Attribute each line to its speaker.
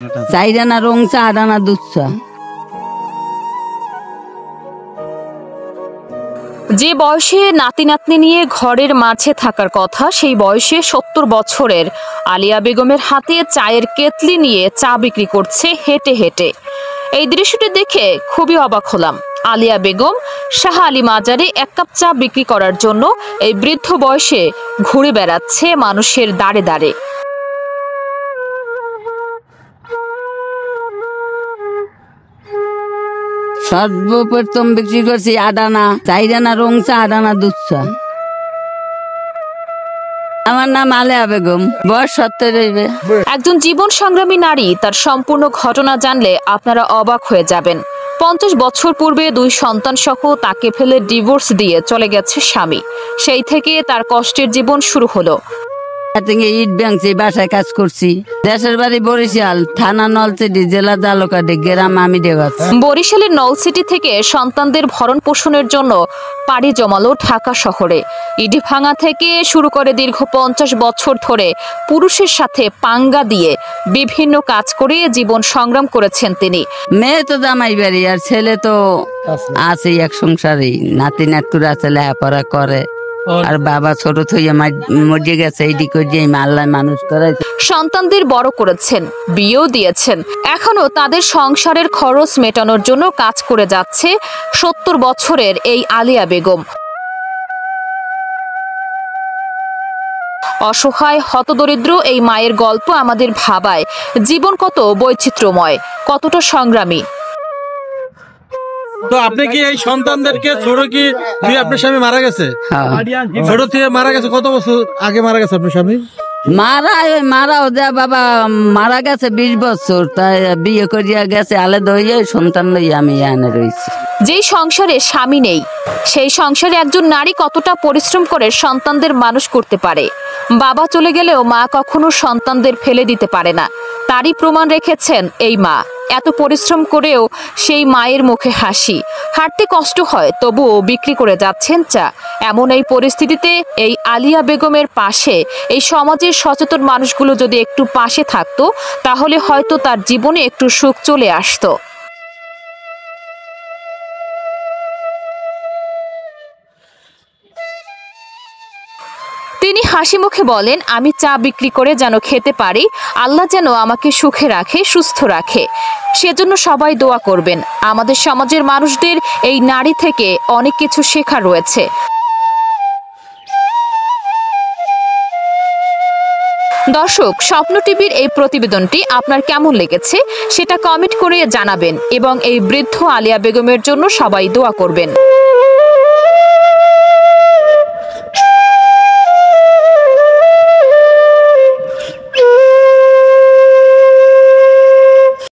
Speaker 1: 4 আনা রং চা 8 আনা দুধ চা।
Speaker 2: যে বয়সে নাতি নাতনি নিয়ে ঘরের মাঝে থাকার কথা, সেই বয়সে 70 বছরের আলিয়া বেগমের হাতে চায়ের কেতলি নিয়ে চা বিক্রি করছে হেঁটে হেঁটে। এই দৃশ্যটি দেখে খুবই অবাক হলাম। আলিয়া বেগম শাহ আলী মাজারে 1 কাপ চা বিক্রি করার জন্য এই বৃদ্ধ বয়সে ঘুরে বেড়াচ্ছে মানুষের দাঁড়ে দাঁড়ে।
Speaker 1: সর্বপ্রথম বিক্রি করছি 8 আনা 4 আনা রং চা 8 আনা দুধ চা। আমার নাম আলিয়া বেগম, বয়স 70 হইবে।
Speaker 2: একজন জীবন সংগ্রামী নারী, তার সম্পূর্ণ ঘটনা জানলে আপনারা অবাক হয়ে যাবেন। 50 বছর পূর্বে 2 সন্তান সহ তাকে ফেলে ডিভোর্স দিয়ে চলে গেছে স্বামী। সেই থেকে তার কষ্টের জীবন শুরু হলো।
Speaker 1: ইট ব্যাংকছি, বাসায় কাজ করছি। দেশের বাড়ি বরিশাল, থানা নলছিটি, জেলা জালকাঠি, গ্রাম আমি দেওয়া।
Speaker 2: বরিশালের নলসিটি থেকে সন্তানদের ভরণ পোষণের জন্য পাড়ি জমালো ঢাকা শহরে। ইট ভাঙা থেকে শুরু করে দীর্ঘ 50 বছর ধরে পুরুষের সাথে পাঙ্গা দিয়ে বিভিন্ন কাজ করে জীবন সংগ্রাম করেছেন তিনি।
Speaker 1: মেয়ে তো জামাই বাড়ি, আর ছেলে তো আছে এক সংসারই। নাতি নাতকুরা আছে, লেখাপড়া করে। আর বাবা ছোট থেকে মরে গেছে, এইদিকে যে আল্লাহ মানুষ করে।
Speaker 2: সন্তানদের বড় করেছেন, বিয়েও দিয়েছেন। এখনো তাদের সংসারের খরচ মেটানোর জন্য কাজ করে যাচ্ছে 70 বছরের এই আলিয়া বেগম। অসহায় হতদরিদ্র এই মায়ের গল্প আমাদের ভাবায় জীবন কত বৈচিত্র্যময়, কতটা সংগ্রামী।
Speaker 3: তো আপনি কি এই সন্তানদেরকে ছোট কি আপনার স্বামী মারা গেছে? ছোট থেকে মারা গেছে, কত বছর আগে মারা গেছে আপনার স্বামী?
Speaker 1: মারাও দেয়া বাবা মারা গেছে 20 বছর। তাই বিয়ে করিয়া গেছে আলাদা হইয়া, সন্তান লইয়া আমি এনে রয়েছি।
Speaker 2: যেই সংসারে স্বামী নেই, সেই সংসারে একজন নারী কতটা পরিশ্রম করে সন্তানদের মানুষ করতে পারে। বাবা চলে গেলেও মা কখনো সন্তানদের ফেলে দিতে পারে না, তারই প্রমাণ রেখেছেন এই মা। এত পরিশ্রম করেও সেই মায়ের মুখে হাসি। হাঁটতে কষ্ট হয়, তবুও বিক্রি করে যাচ্ছেন চা। এমন এই পরিস্থিতিতে এই আলিয়া বেগমের পাশে এই সমাজের সচেতন মানুষগুলো যদি একটু পাশে থাকতো, তাহলে হয়তো তার জীবনে একটু সুখ চলে আসতো। তিনি হাসি মুখে বলেন, আমি চা বিক্রি করে যেন খেতে পারি, আল্লাহ যেন আমাকে সুখে রাখে, সুস্থ রাখে, সেজন্য সবাই দোয়া করবেন। আমাদের সমাজের মানুষদের এই নারী থেকে অনেক কিছু শেখার রয়েছে। দর্শক, স্বপ্ন টিভির এই প্রতিবেদনটি আপনার কেমন লেগেছে সেটা কমেন্ট করে জানাবেন এবং এই বৃদ্ধ আলিয়া বেগমের জন্য সবাই দোয়া করবেন।